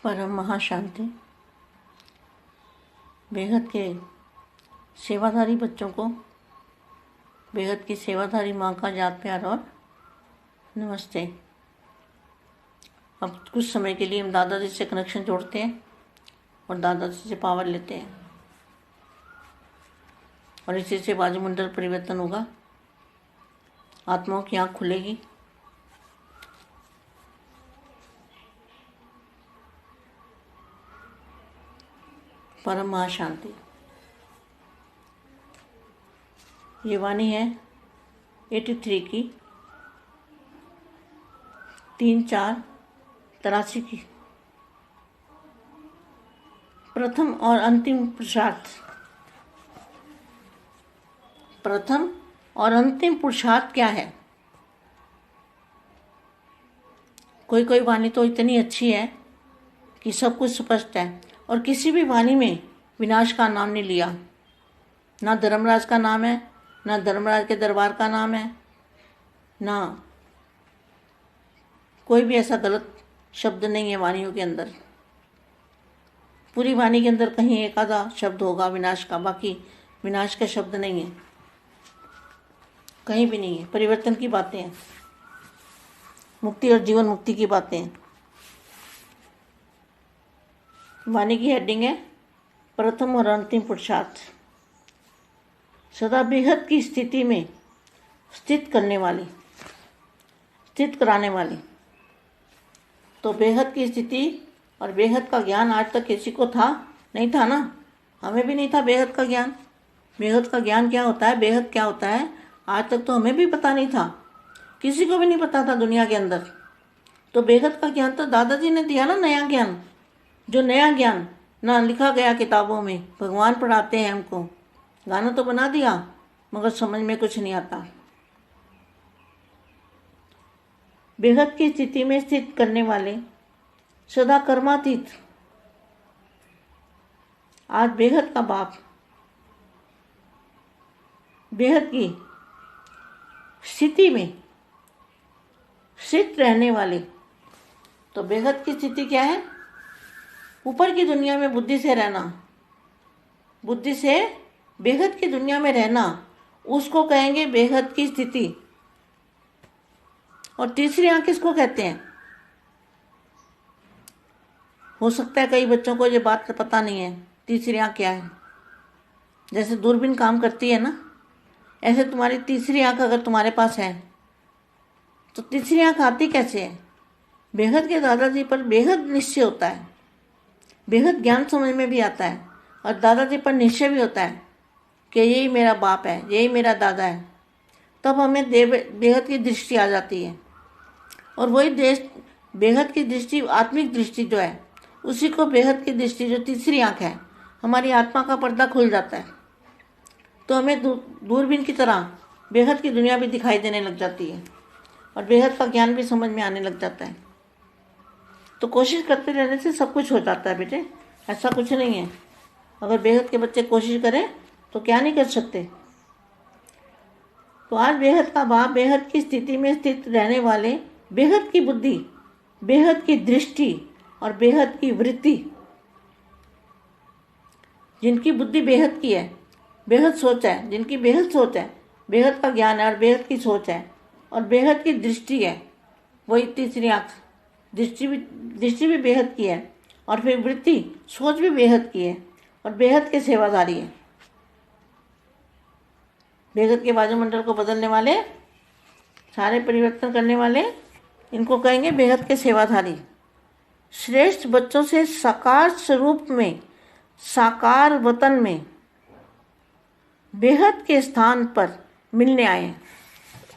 परम महाशांति। बेहद के सेवाधारी बच्चों को बेहद की सेवाधारी माँ का याद प्यार और नमस्ते। अब कुछ समय के लिए हम दादाजी से कनेक्शन जोड़ते हैं और दादाजी से पावर लेते हैं और इसी से वायुमंडल परिवर्तन होगा। आत्माओं की आँख खुलेगी। परम महाशांति। ये वाणी है 83 की 3/4/83 की। प्रथम और अंतिम पुरुषार्थ। प्रथम और अंतिम पुरुषार्थ क्या है? कोई कोई वाणी तो इतनी अच्छी है कि सब कुछ स्पष्ट है और किसी भी वाणी में विनाश का नाम नहीं लिया। ना धर्मराज का नाम है, ना धर्मराज के दरबार का नाम है, ना कोई भी ऐसा गलत शब्द नहीं है वाणियों के अंदर। पूरी वाणी के अंदर कहीं एक आधा शब्द होगा विनाश का, बाकी विनाश के शब्द नहीं है, कहीं भी नहीं है। परिवर्तन की बातें हैं, मुक्ति और जीवन मुक्ति की बातें हैं। वाणी की हेडिंग है प्रथम और अंतिम पुरुषार्थ। सदा बेहद की स्थिति में स्थित करने वाली, स्थित कराने वाली। तो बेहद की स्थिति और बेहद का ज्ञान आज तक किसी को था नहीं था ना? हमें भी नहीं था बेहद का ज्ञान। बेहद का ज्ञान क्या होता है, बेहद क्या होता है, आज तक तो हमें भी पता नहीं था, किसी को भी नहीं पता था दुनिया के अंदर। तो बेहद का ज्ञान तो दादाजी ने दिया ना, नया ज्ञान। जो नया ज्ञान ना लिखा गया किताबों में, भगवान पढ़ाते हैं हमको। गाना तो बना दिया मगर समझ में कुछ नहीं आता। बेहद की स्थिति में स्थित करने वाले, सदा कर्मातीत। आज बेहद का बाप, बेहद की स्थिति में स्थित रहने वाले। तो बेहद की स्थिति क्या है? ऊपर की दुनिया में बुद्धि से रहना, बुद्धि से बेहद की दुनिया में रहना, उसको कहेंगे बेहद की स्थिति। और तीसरी आंख किसको कहते हैं? हो सकता है कई बच्चों को ये बात पता नहीं है तीसरी आंख क्या है। जैसे दूरबीन काम करती है ना, ऐसे तुम्हारी तीसरी आंख अगर तुम्हारे पास है तो तीसरी आंख आती कैसे है? बेहद के दादाजी पर बेहद निश्चय होता है, बेहद ज्ञान समझ में भी आता है और दादाजी पर निश्चय भी होता है कि यही मेरा बाप है, यही मेरा दादा है। तब हमें बेहद की दृष्टि आ जाती है और वही बेहद की दृष्टि, आत्मिक दृष्टि जो है, उसी को बेहद की दृष्टि, जो तीसरी आंख है, हमारी आत्मा का पर्दा खुल जाता है। तो हमें दूरबीन की तरह बेहद की दुनिया भी दिखाई देने लग जाती है और बेहद का ज्ञान भी समझ में आने लग जाता है। तो कोशिश करते रहने से सब कुछ हो जाता है बेटे, ऐसा कुछ नहीं है। अगर बेहद के बच्चे कोशिश करें तो क्या नहीं कर सकते। तो आज बेहद का बाप, बेहद की स्थिति में स्थित रहने वाले, बेहद की बुद्धि, बेहद की दृष्टि और बेहद की वृत्ति। जिनकी बुद्धि बेहद की है, बेहद सोच है, जिनकी बेहद सोच है, बेहद का ज्ञान है और बेहद की सोच है और बेहद की दृष्टि है, वही तीसरी आँख। दृष्टि भी बेहद की है और फिर वृत्ति, सोच भी बेहद की है और बेहद के सेवाधारी है। बेहद के वायुमंडल को बदलने वाले, सारे परिवर्तन करने वाले, इनको कहेंगे बेहद के सेवाधारी। श्रेष्ठ बच्चों से साकार स्वरूप में, साकार वतन में बेहद के स्थान पर मिलने आए हैं।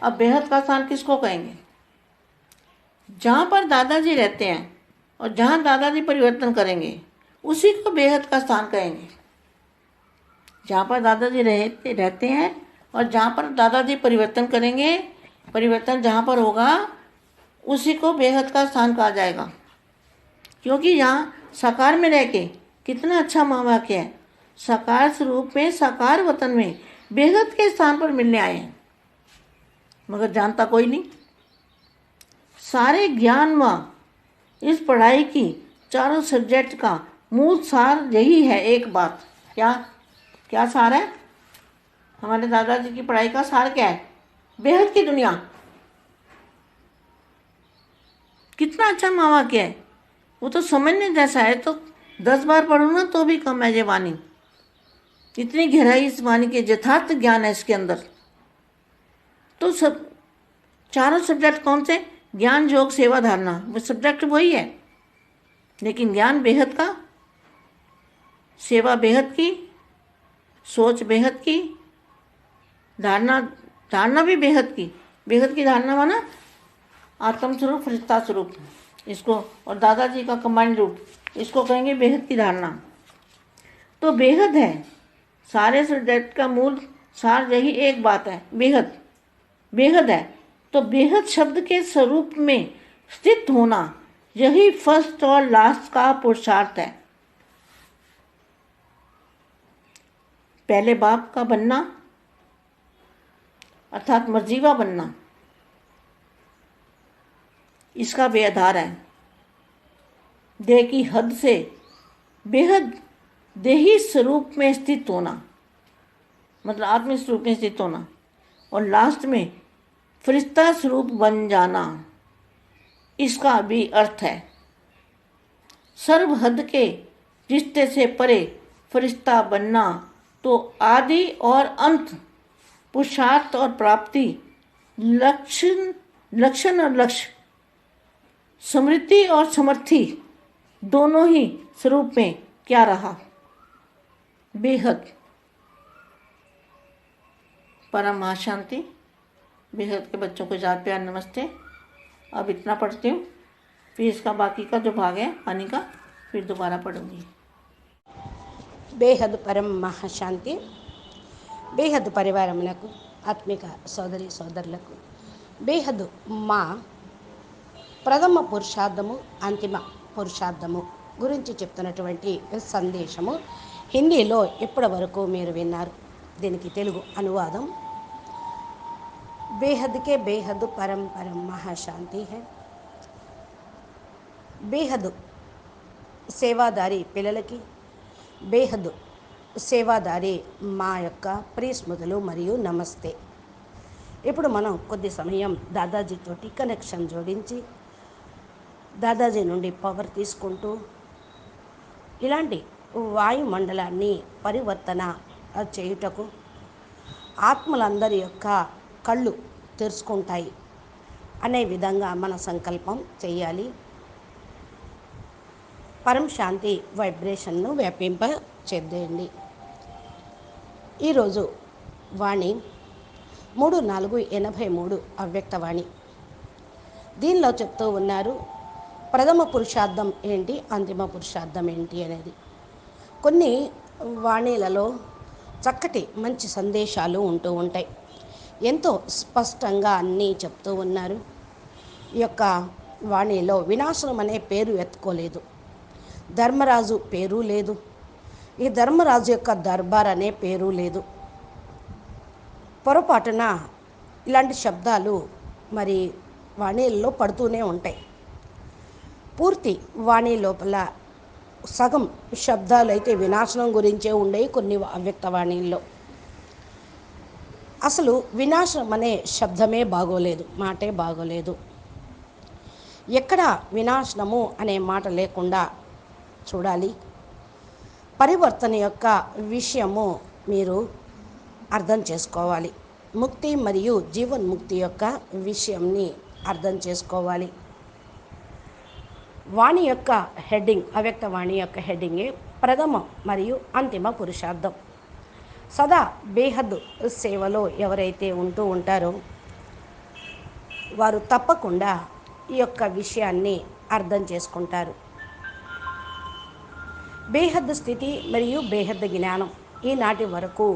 अब बेहद का स्थान किसको कहेंगे? जहाँ पर दादाजी रहते हैं और जहाँ दादाजी परिवर्तन करेंगे, उसी को बेहद का स्थान कहेंगे। जहाँ पर दादाजी रहते हैं और जहाँ पर दादाजी परिवर्तन करेंगे, परिवर्तन जहाँ पर होगा, उसी को बेहद का स्थान कहा जाएगा। क्योंकि यहाँ साकार में रह के कितना अच्छा महावाक्य है, साकार स्वरूप में, साकार वतन में बेहद के स्थान पर मिलने आए हैं। मगर जानता कोई नहीं। सारे ज्ञान व इस पढ़ाई की चारों सब्जेक्ट का मूल सार यही है। एक बात, क्या क्या सार है? हमारे दादाजी की पढ़ाई का सार क्या है? बेहद की दुनिया। कितना अच्छा महावाक्य है, वो तो समझने जैसा है। तो 10 बार पढ़ो ना तो भी कम है ये वाणी। इतनी गहराई इस वाणी के, यथार्थ ज्ञान है इसके अंदर। तो सब चारों सब्जेक्ट कौन से? ज्ञान, योग, सेवा, धारणा, वो सब्जेक्ट वही है। लेकिन ज्ञान बेहद का, सेवा बेहद की, सोच बेहद की, धारणा धारणा भी बेहद की। बेहद की धारणा माना आत्म स्वरूप, फरिश्ता स्वरूप, इसको, और दादाजी का कंबाइंड रूप, इसको कहेंगे बेहद की धारणा। तो बेहद है, सारे सब्जेक्ट का मूल सार यही एक बात है, बेहद। बेहद है तो बेहद शब्द के स्वरूप में स्थित होना, यही फर्स्ट और लास्ट का पुरुषार्थ है। पहले बाप का बनना अर्थात मर्जीवा बनना, इसका वे आधार है। देह की हद से बेहद देही स्वरूप में स्थित होना, मतलब आत्म स्वरूप में स्थित होना, और लास्ट में फरिश्ता स्वरूप बन जाना, इसका भी अर्थ है। सर्व हद के रिश्ते से परे फरिश्ता बनना तो आदि और अंत, पुरुषार्थ और प्राप्ति, लक्षण और लक्ष्य, समृद्धि और समर्थी, दोनों ही स्वरूप में क्या रहा? बेहद। परम महाशांति। बेहद के बच्चों को याद प्यार नमस्ते। अब इतना पढ़ती हूँ, फिर इसका बाकी का जो भाग है पानी का फिर दोबारा पढ़ूंगी। బేహద్ పరం మహాశాంతి. బేహద్ పరివారమునకు, ఆత్మిక సోదరి సోదరులకు బేహద్ మా ప్రథమ పురుషార్థము, అంతిమ పురుషార్థము గురించి చెప్తున్నటువంటి సందేశము హిందీలో ఇప్పటి వరకు మీరు విన్నారు. దీనికి తెలుగు అనువాదం. बेहद के बेहद परम परम महाशांति है. బేహద్ సేవాదారి పిల్లలకి, బేహద్ సేవాదారి మా యొక్క ప్రియ స్మృతులు మరియు నమస్తే. ఇప్పుడు మనం కొద్ది సమయం దాదాజీతోటి కనెక్షన్ జోడించి దాదాజీ నుండి పవర్ తీసుకుంటూ ఇలాంటి వాయుమండలాన్ని పరివర్తన చేయుటకు ఆత్మలందరి యొక్క కళ్ళు తెరుచుకుంటాయి అనే విధంగా మన సంకల్పం చేయాలి. పరం శాంతి వైబ్రేషన్ను వ్యాపింప చేద్దేయండి. ఈరోజు వాణి 3483 అవ్యక్తవాణి. దీనిలో చెప్తూ ఉన్నారు ప్రథమ పురుషార్థం ఏంటి, అంతిమ పురుషార్థం ఏంటి అనేది. కొన్ని వాణీలలో చక్కటి మంచి సందేశాలు ఉంటూ ఉంటాయి. ఎంతో స్పష్టంగా అన్నీ చెప్తూ ఉన్నారు. ఈ యొక్క వాణిలో వినాశనం అనే పేరు ఎత్తుకోలేదు, ధర్మరాజు పేరు లేదు, ఈ ధర్మరాజు యొక్క దర్బార్ అనే పేరు లేదు. పొరపాటున ఇలాంటి శబ్దాలు మరి వాణీల్లో పడుతూనే ఉంటాయి. పూర్తి వాణి లోపల సగం శబ్దాలు అయితే వినాశనం గురించే ఉండేవి కొన్ని అవ్యక్త వాణీల్లో. అసలు వినాశనం అనే శబ్దమే బాగోలేదు, మాటే బాగోలేదు. ఎక్కడ వినాశనము అనే మాట లేకుండా చూడాలి. పరివర్తన యొక్క విషయము మీరు అర్థం చేసుకోవాలి. ముక్తి మరియు జీవన్ముక్తి యొక్క విషయంని అర్థం చేసుకోవాలి. వాణి యొక్క హెడ్డింగ్, అవ్యక్త వాణి యొక్క హెడ్డింగే ప్రథమ మరియు అంతిమ పురుషార్థం. సదా బేహద్ సేవలో ఎవరైతే ఉంటూ ఉంటారో వారు తప్పకుండా ఈ యొక్క విషయాన్ని అర్థం చేసుకుంటారు. బేహద్ స్థితి మరియు బేహద్ జ్ఞానం ఈనాటి వరకు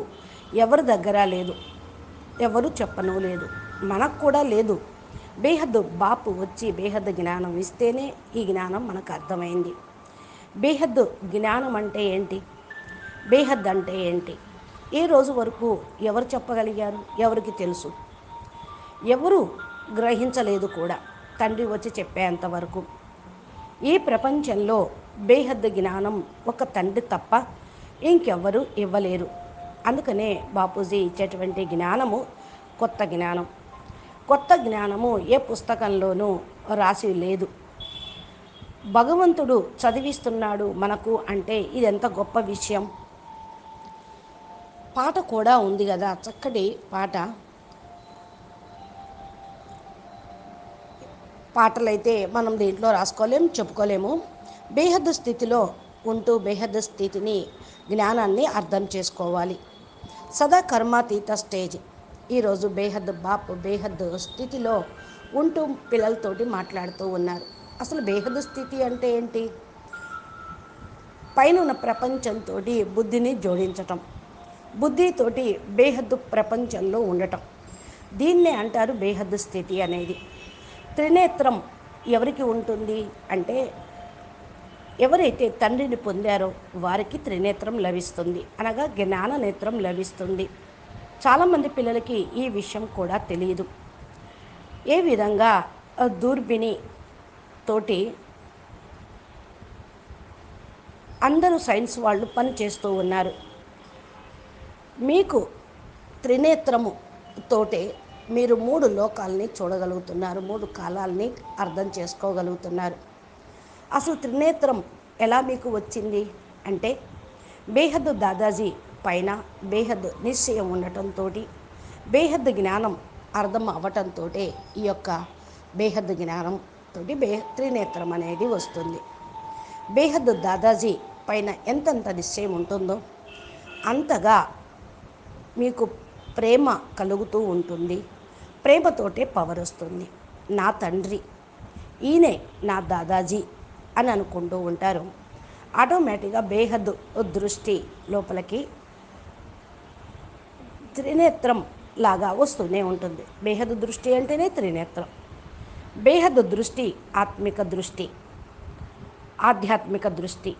ఎవరి దగ్గర లేదు, ఎవరు చెప్పను లేదు, మనకు కూడా లేదు. బేహద్ బాపు వచ్చి బేహద్ జ్ఞానం ఇస్తేనే ఈ జ్ఞానం మనకు అర్థమైంది. బేహద్ జ్ఞానం అంటే ఏంటి, బేహద్ అంటే ఏంటి, ఈ రోజు వరకు ఎవరు చెప్పగలిగారు? ఎవరికి తెలుసు? ఎవరు గ్రహించలేదు కూడా, తండ్రి వచ్చి చెప్పేంతవరకు. ఈ ప్రపంచంలో బేహద్దు జ్ఞానం ఒక తండ్రి తప్ప ఇంకెవ్వరూ ఇవ్వలేరు. అందుకనే బాపూజీ ఇచ్చేటువంటి జ్ఞానము కొత్త జ్ఞానం. కొత్త జ్ఞానము ఏ పుస్తకంలోనూ రాసి లేదు. భగవంతుడు చదివిస్తున్నాడు మనకు అంటే ఇది ఎంత గొప్ప విషయం. పాట కూడా ఉంది కదా, చక్కటి పాట. పాటలైతే మనం దీంట్లో రాసుకోలేము, చెప్పుకోలేము. బేహద్దు స్థితిలో ఉంటూ బేహద్దు స్థితిని, జ్ఞానాన్ని అర్థం చేసుకోవాలి. సదా కర్మాతీత స్టేజ్. ఈరోజు బేహద్దు బాపు బేహద్దు స్థితిలో ఉంటూ పిల్లలతోటి మాట్లాడుతూ ఉన్నారు. అసలు బేహద్దు స్థితి అంటే ఏంటి? పైన ఉన్న ప్రపంచంతో బుద్ధిని జోడించటం, బుద్ధితోటి బేహద్దు ప్రపంచంలో ఉండటం, దీన్నే అంటారు బేహద్దు స్థితి అనేది. త్రినేత్రం ఎవరికి ఉంటుంది అంటే, ఎవరైతే తండ్రిని పొందారో వారికి త్రినేత్రం లభిస్తుంది, అనగా జ్ఞాన నేత్రం లభిస్తుంది. చాలామంది పిల్లలకి ఈ విషయం కూడా తెలియదు. ఏ విధంగా దూర్బిని తోటి అందరూ సైన్స్ వాళ్ళు పని చేస్తూ ఉన్నారు. మీకు త్రినేత్రము తోటే మీరు 3 లోకాలని చూడగలుగుతున్నారు, 3 కాలాలని అర్థం చేసుకోగలుగుతున్నారు. అసలు త్రినేత్రం ఎలా మీకు వచ్చింది అంటే, బేహద్దు దాదాజీ పైన బేహద్దు నిశ్చయం ఉండటంతో, బేహద్దు జ్ఞానం అర్థం అవ్వటంతో ఈ యొక్క బేహద్దు జ్ఞానంతో త్రినేత్రం అనేది వస్తుంది. బేహద్దు దాదాజీ పైన ఎంతెంత నిశ్చయం ఉంటుందో అంతగా మీకు ప్రేమ కలుగుతూ ఉంటుంది. ప్రేమతోటే పవర్ వస్తుంది. నా తండ్రి, ఈయనే నా దాదాజీ అని అనుకుంటూ ఉంటారు. ఆటోమేటిక్గా బేహద్దు దృష్టి లోపలికి త్రినేత్రం లాగా వస్తూనే ఉంటుంది. బేహద్దు దృష్టి అంటేనే త్రినేత్రం. బేహద్దు దృష్టి ఆత్మిక దృష్టి, ఆధ్యాత్మిక దృష్టి.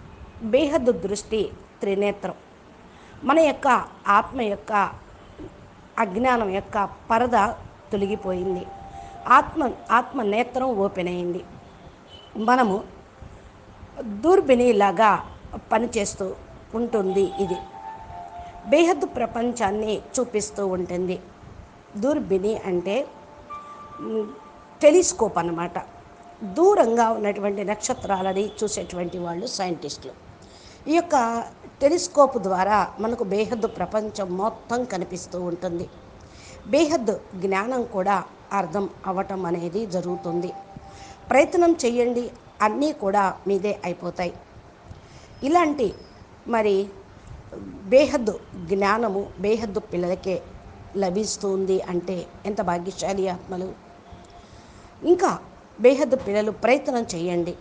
బేహద్దు దృష్టి త్రినేత్రం. మన యొక్క ఆత్మ యొక్క అజ్ఞానం యొక్క పరద తొలగిపోయింది. ఆత్మ నేత్రం ఓపెన్ అయింది. మనము దూర్బినిలాగా పనిచేస్తూ ఉంటుంది. ఇది బేహద్దు ప్రపంచాన్ని చూపిస్తూ ఉంటుంది. దూర్బిని అంటే టెలిస్కోప్ అన్నమాట. దూరంగా ఉన్నటువంటి నక్షత్రాలని చూసేటువంటి వాళ్ళు సైంటిస్టులు. ఈ యొక్క టెలిస్కోప్ ద్వారా మనకు బేహద్దు ప్రపంచం మొత్తం కనిపిస్తూ ఉంటుంది. బేహద్దు జ్ఞానం కూడా అర్థం అవ్వటం అనేది జరుగుతుంది. ప్రయత్నం చేయండి, అన్నీ కూడా మీదే అయిపోతాయి. ఇలాంటి మరి బేహద్దు జ్ఞానము బేహద్దు పిల్లలకే లభిస్తుంది అంటే ఎంత భాగ్యశాలి ఆత్మలు. ఇంకా బేహద్దు పిల్లలు ప్రయత్నం చేయండి,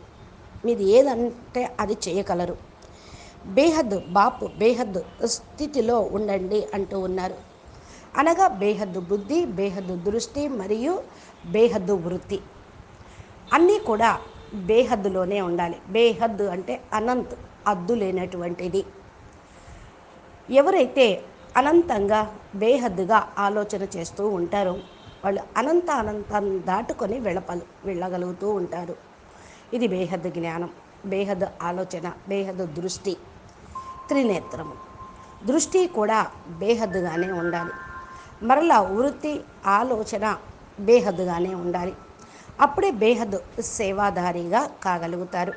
మీది ఏదంటే అది చేయగలరు. బేహద్దు బాపు బేహద్దు స్థితిలో ఉండండి అంటూ ఉన్నారు. అనగా బేహద్దు బుద్ధి, బేహద్దు దృష్టి మరియు బేహద్దు వృత్తి అన్నీ కూడా బేహద్దులోనే ఉండాలి. బేహద్దు అంటే అనంత్, అద్దు లేనటువంటిది. ఎవరైతే అనంతంగా బేహద్దుగా ఆలోచన చేస్తూ ఉంటారో వాళ్ళు అనంతాన్ని దాటుకొని వెళ్ళగలుగుతూ ఉంటారు. ఇది బేహద్దు జ్ఞానం, బేహద్దు ఆలోచన, బేహద్దు దృష్టి, త్రినేత్రము. దృష్టి కూడా బేహద్దుగానే ఉండాలి. మరలా వృత్తి, ఆలోచన బేహద్దుగానే ఉండాలి. అప్పుడే బేహద్దు సేవాదారిగా కాగలుగుతారు.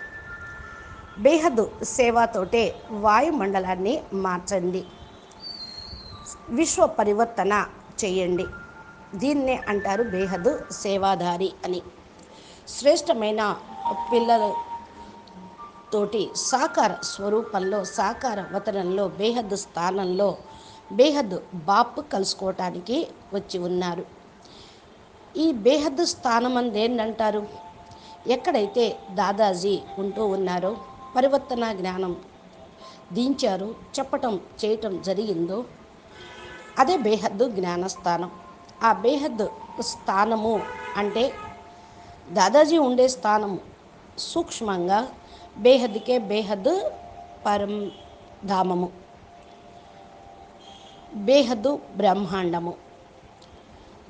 బేహద్దు సేవతోటే వాయుమండలాన్ని మార్చండి, విశ్వ పరివర్తన చేయండి. దీన్నే అంటారు బేహద్దు సేవాదారి అని. శ్రేష్టమైన పిల్లలు తోటి సాకార స్వరూపంలో, సాకార వతనంలో, బేహద్దు స్థానంలో బేహద్దు బాపు కలుసుకోవటానికి వచ్చి ఉన్నారు. ఈ బేహద్దు స్థానం అని ఏంటంటారు? ఎక్కడైతే దాదాజీ ఉంటూ ఉన్నారో, పరివర్తన జ్ఞానం దించారు, చెప్పటం చేయటం జరిగిందో అదే బేహద్దు జ్ఞానస్థానం. ఆ బేహద్దు స్థానము అంటే దాదాజీ ఉండే స్థానము సూక్ష్మంగా బేహద్దుకే బేహద్దు పరం ధామము, బేహద్దు బ్రహ్మాండము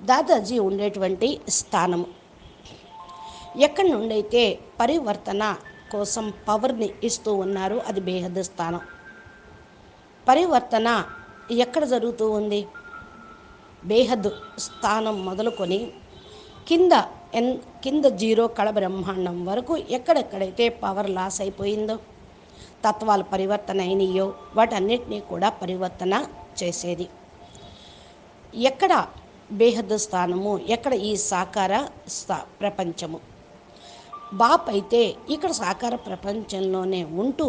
దాదాజీ ఉండేటువంటి స్థానము. ఎక్కడి నుండైతే పరివర్తన కోసం పవర్ని ఇస్తూ ఉన్నారు. అది బేహద్ స్థానం. పరివర్తన ఎక్కడ జరుగుతూ ఉంది? బేహద్ స్థానం మొదలుకొని కింద కింద జీరో కళ బ్రహ్మాండం వరకు ఎక్కడెక్కడైతే పవర్ లాస్ అయిపోయిందో, తత్వాలు పరివర్తన అయినాయో వాటన్నిటినీ కూడా పరివర్తన చేసేది. ఎక్కడ బేహద్ స్థానము, ఎక్కడ ఈ సాకార ప్రపంచము. బాప్ అయితే ఇక్కడ సాకార ప్రపంచంలోనే ఉంటూ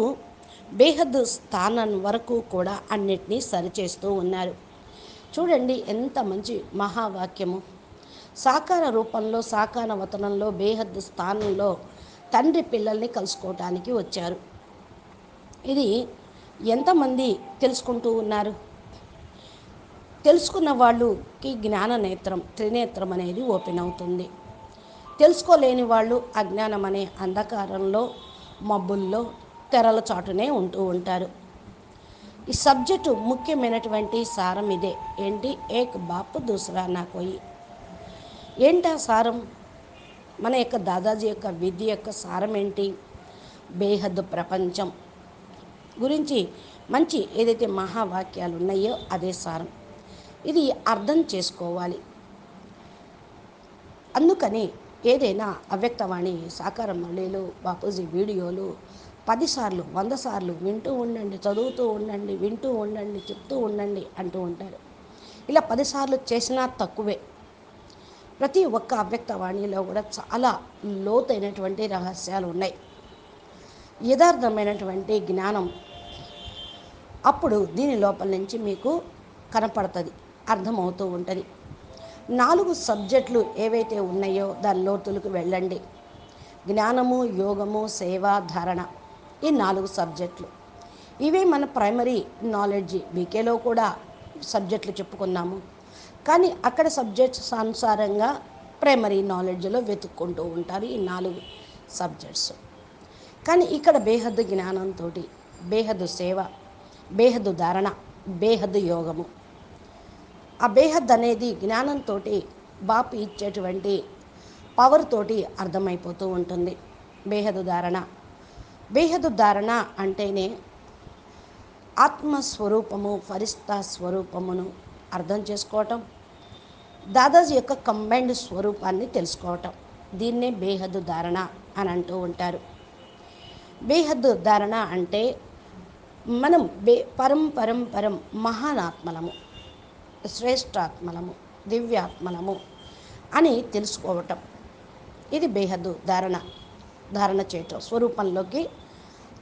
బేహద్ స్థానం వరకు కూడా అన్నిటినీ సరిచేస్తూ ఉన్నారు. చూడండి ఎంత మంచి మహావాక్యము. సాకార రూపంలో, సాకార వతనంలో, బేహద్ స్థానంలో తండ్రి పిల్లల్ని కలుసుకోవటానికి వచ్చారు. ఇది ఎంతమంది తెలుసుకుంటూ ఉన్నారు? తెలుసుకున్న వాళ్ళకి జ్ఞాన నేత్రం, త్రినేత్రం అనేది ఓపెన్ అవుతుంది. తెలుసుకోలేని వాళ్ళు అజ్ఞానం అనే అంధకారంలో, మబ్బుల్లో, తెరల చాటునే ఉంటూ ఉంటారు. ఈ సబ్జెక్టు ముఖ్యమైనటువంటి సారం ఇదే. ఏంటి? ఏక్ బాప్ దూసరా నా కోయి. ఏంటా సారం? మన యొక్క దాదాజీ యొక్క విద్య యొక్క సారం ఏంటి? బేహద్ ప్రపంచం గురించి మంచి ఏదైతే మహావాక్యాలు ఉన్నాయో అదే సారం. ఇది అర్థం చేసుకోవాలి. అందుకని ఏదైనా అవ్యక్తవాణి సాకార మురళీలు, బాపూజీ వీడియోలు 10 సార్లు 100 సార్లు వింటూ ఉండండి, చదువుతూ ఉండండి, వింటూ ఉండండి, చెప్తూ ఉండండి అంటూ ఉంటారు. ఇలా 10 సార్లు చేసినా తక్కువే. ప్రతి ఒక్క అవ్యక్తవాణిలో కూడా చాలా లోతైనటువంటి రహస్యాలు ఉన్నాయి, యథార్థమైనటువంటి జ్ఞానం. అప్పుడు దీని లోపల నుంచి మీకు కనపడుతుంది, అర్థమవుతూ ఉంటుంది. 4 సబ్జెక్టులు ఏవైతే ఉన్నాయో దాని లోతులకు వెళ్ళండి. జ్ఞానము, యోగము, సేవ, ధారణ, ఈ 4 సబ్జెక్టులు. ఇవే మన ప్రైమరీ నాలెడ్జి. బీకేలో కూడా సబ్జెక్టులు చెప్పుకున్నాము, కానీ అక్కడ సబ్జెక్ట్స్ అనుసారంగా ప్రైమరీ నాలెడ్జ్లో వెతుక్కుంటూ ఉంటారు ఈ 4 సబ్జెక్ట్స్. కానీ ఇక్కడ బేహద్దు జ్ఞానంతో బేహద్దు సేవ, బేహద్దు ధారణ, బేహద్దు యోగము. ఆ బేహద్ అనేది జ్ఞానంతో బాపు ఇచ్చేటువంటి పవర్ తోటి అర్థమైపోతూ ఉంటుంది. బేహద్దు ధారణ. బేహద్దు ధారణ అంటేనే ఆత్మస్వరూపము, ఫరిస్తా స్వరూపమును అర్థం చేసుకోవటం, దాదాజీ యొక్క కంబైన్డ్ స్వరూపాన్ని తెలుసుకోవటం. దీన్నే బేహద్దు ధారణ అని అంటూ ఉంటారు. బేహద్దు ధారణ అంటే మనం పరం మహానాత్మలము, శ్రేష్ఠాత్మలము, దివ్యాత్మలము అని తెలుసుకోవటం. ఇది బేహద్దు ధారణ చేయటం, స్వరూపంలోకి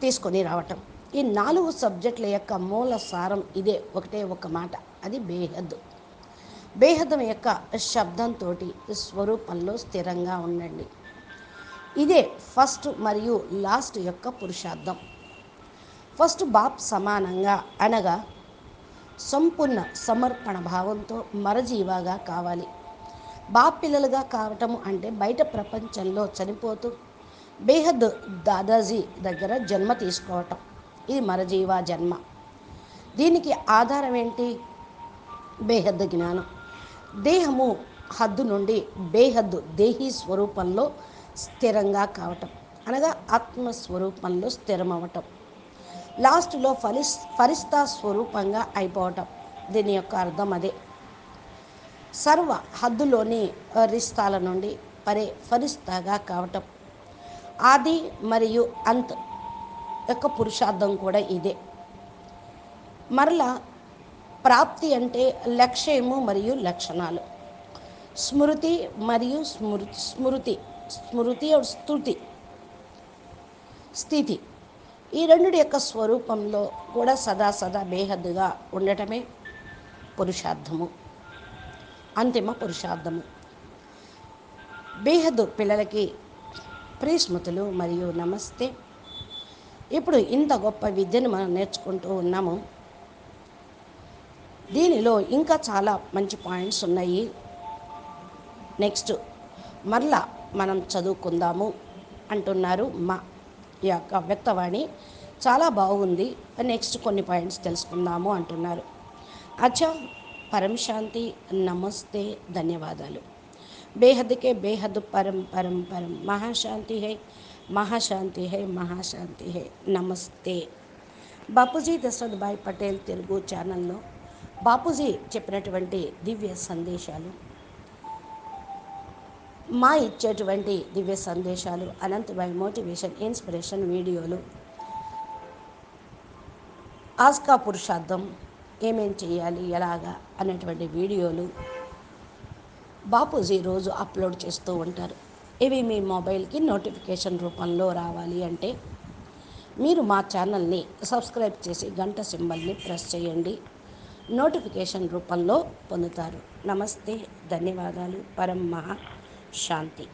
తీసుకొని రావటం. ఈ 4 సబ్జెక్టుల యొక్క మూల సారం ఇదే, ఒకటే ఒక మాట, అది బేహద్దు. బేహద్దం యొక్క శబ్దంతో స్వరూపంలో స్థిరంగా ఉండండి. ఇదే ఫస్ట్ మరియు లాస్ట్ యొక్క పురుషార్థం. ఫస్ట్ బాప్ సమానంగా అనగా సంపూర్ణ సమర్పణ భావంతో మరజీవాగా కావాలి. బాప్ పిల్లలుగా కావటము అంటే బయట ప్రపంచంలో చనిపోతూ బేహద్ దాదాజీ దగ్గర జన్మ తీసుకోవటం. ఇది మరజీవా జన్మ. దీనికి ఆధారం ఏంటి? బేహద్ జ్ఞానం. దేహము హద్దు నుండి బేహద్దు దేహీ స్వరూపంలో స్థిరంగా కావటం, అనగా ఆత్మస్వరూపంలో స్థిరమవటం. లాస్ట్లో ఫరిస్తా స్వరూపంగా అయిపోవటం. దీని యొక్క అర్థం అదే. సర్వ హద్దులోని రిస్తాల నుండి ఫరిస్తాగా కావటం. ఆది మరియు అంత్ యొక్క పురుషార్థం కూడా ఇదే. మరలా ప్రాప్తి అంటే లక్ష్యము మరియు లక్షణాలు, స్మృతి మరియు స్మృతి స్థితి, ఈ రెండుటి యొక్క స్వరూపంలో కూడా సదా బేహద్దుగా ఉండటమే పురుషార్థము, అంతిమ పురుషార్థము. బేహద్దు పిల్లలకి ప్రియస్మృతులు మరియు నమస్తే. ఇప్పుడు ఇంత గొప్ప విద్యను మనం నేర్చుకుంటూ ఉన్నాము. దీనిలో ఇంకా చాలా మంచి పాయింట్స్ ఉన్నాయి. నెక్స్ట్ మరలా మనం చదువుకుందాము అంటున్నారు. మా యొక్క వ్యక్తవాణి చాలా బాగుంది, నెక్స్ట్ కొన్ని పాయింట్స్ తెలుసుకుందాము అంటున్నారు. అచ్చా, పరం శాంతి, నమస్తే, ధన్యవాదాలు. बेहद के बेहद परम परम परम महाशांति है. మహాశాంతి హై, మహాశాంతి హై. నమస్తే. బాపూజీ దశరథ్ భాయ్ పటేల్ తెలుగు ఛానల్లో బాపూజీ చెప్పినటువంటి దివ్య సందేశాలు, మా ఇచ్చేటువంటి దివ్య సందేశాలు, అనంతభాయ్ మోటివేషన్ ఇన్స్పిరేషన్ వీడియోలు, ఆస్కా పురుషార్థం ఏమేం చేయాలి ఎలాగా అనేటువంటి వీడియోలు బాపూజీ రోజు అప్లోడ్ చేస్తూ ఉంటారు. ఇవి మీ మొబైల్కి నోటిఫికేషన్ రూపంలో రావాలి అంటే మీరు మా ఛానల్ని సబ్స్క్రైబ్ చేసి గంట సింబల్ని ప్రెస్ చేయండి. నోటిఫికేషన్ రూపంలో పొందుతారు. నమస్తే, ధన్యవాదాలు. పరం మహా శాంతి.